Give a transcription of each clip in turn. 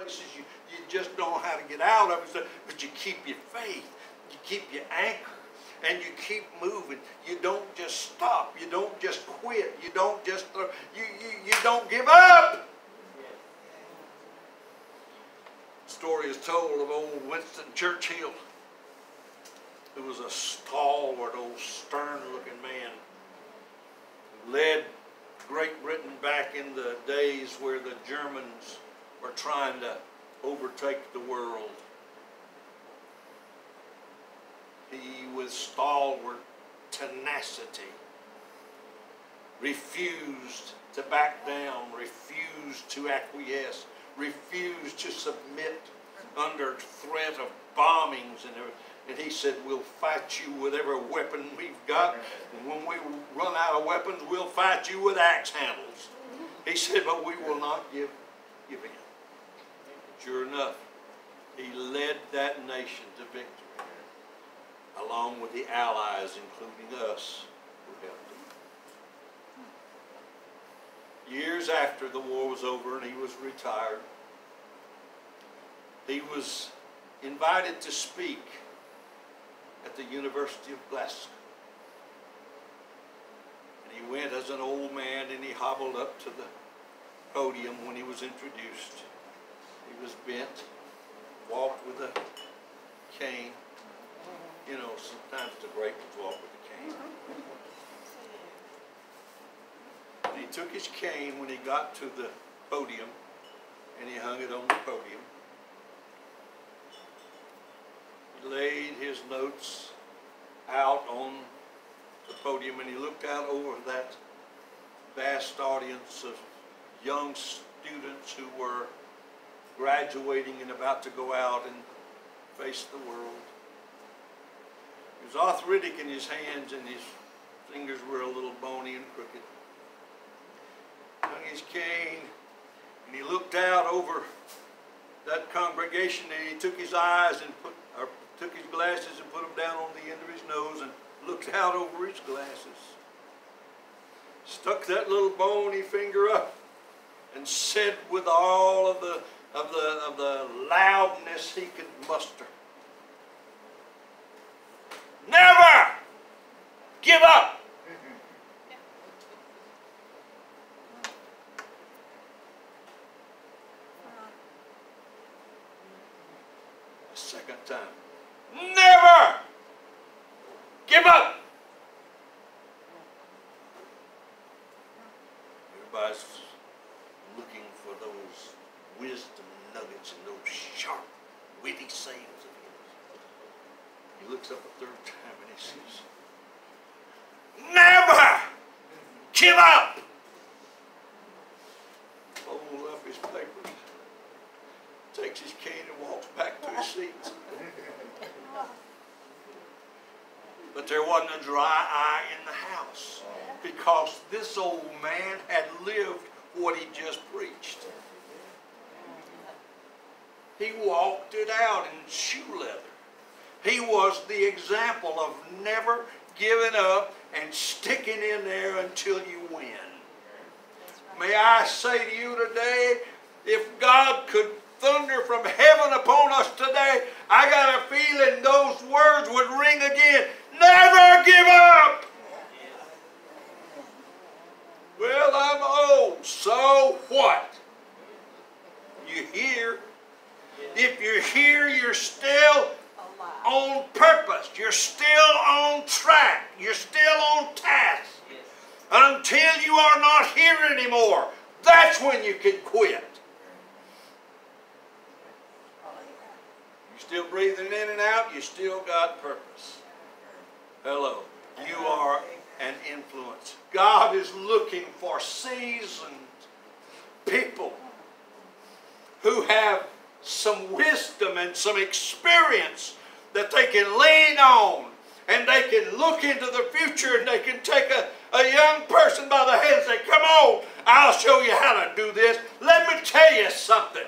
places you just don't know how to get out of it, but you keep your faith, you keep your anchor, and you keep moving. You don't just stop. You don't just quit. You don't just you don't give up. The story is told of old Winston Churchill, who was a stalwart, old stern-looking man who led Great Britain back in the days where the Germans were trying to overtake the world. He, with stalwart tenacity, refused to back down, refused to acquiesce, refused to submit under threat of bombings and everything. And he said, we'll fight you with every weapon we've got. And when we run out of weapons, we'll fight you with axe handles. He said, but we will not give in. Sure enough, he led that nation to victory, along with the allies, including us, who helped him. Years after the war was over and he was retired, he was invited to speak at the University of Glasgow. And he went as an old man and he hobbled up to the podium when he was introduced. He was bent, walked with a cane. You know, sometimes the great ones walk with a cane. And he took his cane when he got to the podium and he hung it on the podium. He laid his notes out on the podium and he looked out over that vast audience of young students who were graduating and about to go out and face the world. He was arthritic in his hands and his fingers were a little bony and crooked. He hung his cane and he looked out over that congregation and he took his eyes and took his glasses and put them down on the end of his nose and looked out over his glasses. Stuck that little bony finger up and said with all of the loudness he could muster, never give up. A second time. Never give up. Everybody's looking for those wisdom nuggets and those sharp, witty sayings of his. He looks up a third time and he says, never give up. Folds up his papers, takes his cane and walks back to his seat. But there wasn't a dry eye in the house because this old man had lived what he just preached. He walked it out in shoe leather. He was the example of never giving up and sticking in there until you win. May I say to you today, if God could thunder from heaven upon us today, I got a feeling those words would ring again. Never give up! Well, I'm old, so what? You hear? If you're here, you're still on purpose. You're still on track. You're still on task. Until you are not here anymore, that's when you can quit. You're still breathing in and out, you still got purpose. Hello. You are an influence. God is looking for seasoned people who have some wisdom and some experience that they can lean on, and they can look into the future, and they can take a young person by the hand and say, come on, I'll show you how to do this. Let me tell you something.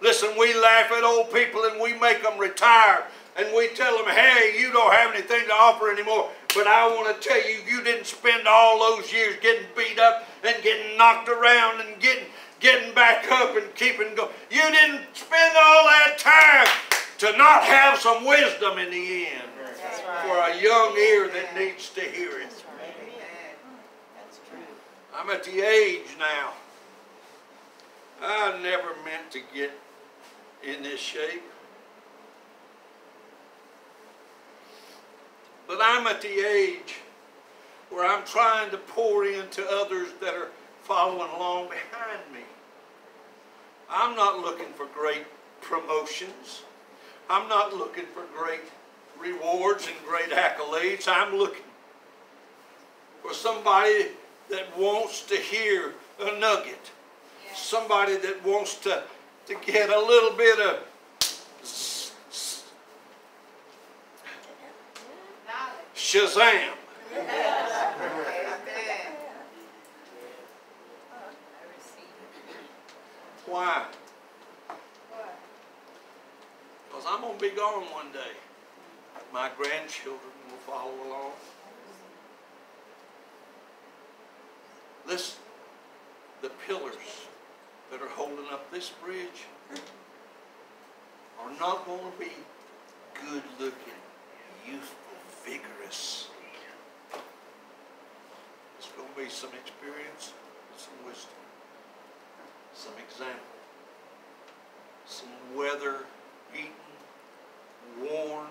Listen, we laugh at old people and we make them retire, and we tell them, hey, you don't have anything to offer anymore. But I want to tell you, you didn't spend all those years getting beat up and getting knocked around and getting getting back up and keeping going. You didn't spend all that time to not have some wisdom in the end. That's right. For a young ear that needs to hear it. That's right. Amen. That's true. I'm at the age now. I never meant to get in this shape. But I'm at the age where I'm trying to pour into others that are following along behind me. I'm not looking for great promotions. I'm not looking for great rewards and great accolades. I'm looking for somebody that wants to hear a nugget. Somebody that wants to get a little bit of Shazam. Why? Because I'm going to be gone one day. My grandchildren will follow along. Listen, the pillars that are holding up this bridge are not going to be good-looking, youthful, vigorous. It's going to be some experience, some wisdom, some example, some weather-beaten, worn,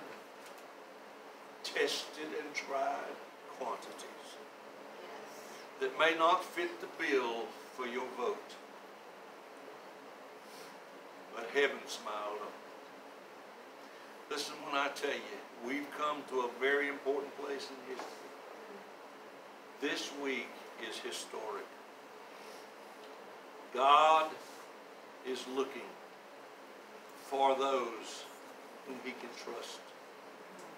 tested and tried quantities that may not fit the bill for your vote. But heaven smiled on it. Listen, when I tell you, we've come to a very important place in history. This week is historic. God is looking for those whom He can trust.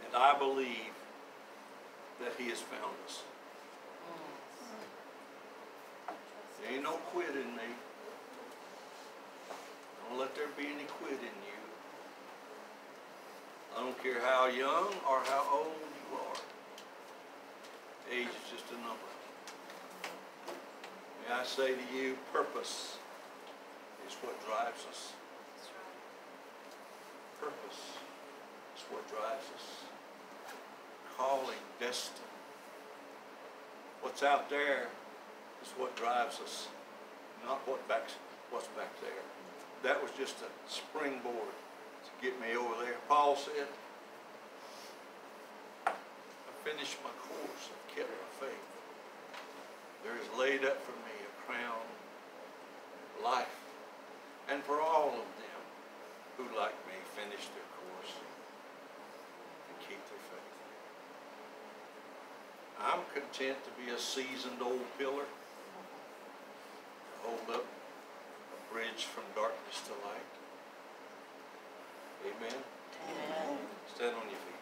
And I believe that He has found us. There ain't no quit in me. Don't let there be any quit in you. I don't care how young or how old you are. Age is just a number. May I say to you, purpose is what drives us. Purpose is what drives us. Calling, destiny. What's out there is what drives us, not what's back there. That was just a springboard to get me over there. Paul said, I finished my course, I've kept my faith. There is laid up for me a crown of life, and for all of them who, like me, finish their course and keep their faith. I'm content to be a seasoned old pillar, hold up a bridge from darkness to light. Amen. Amen. Stand on your feet.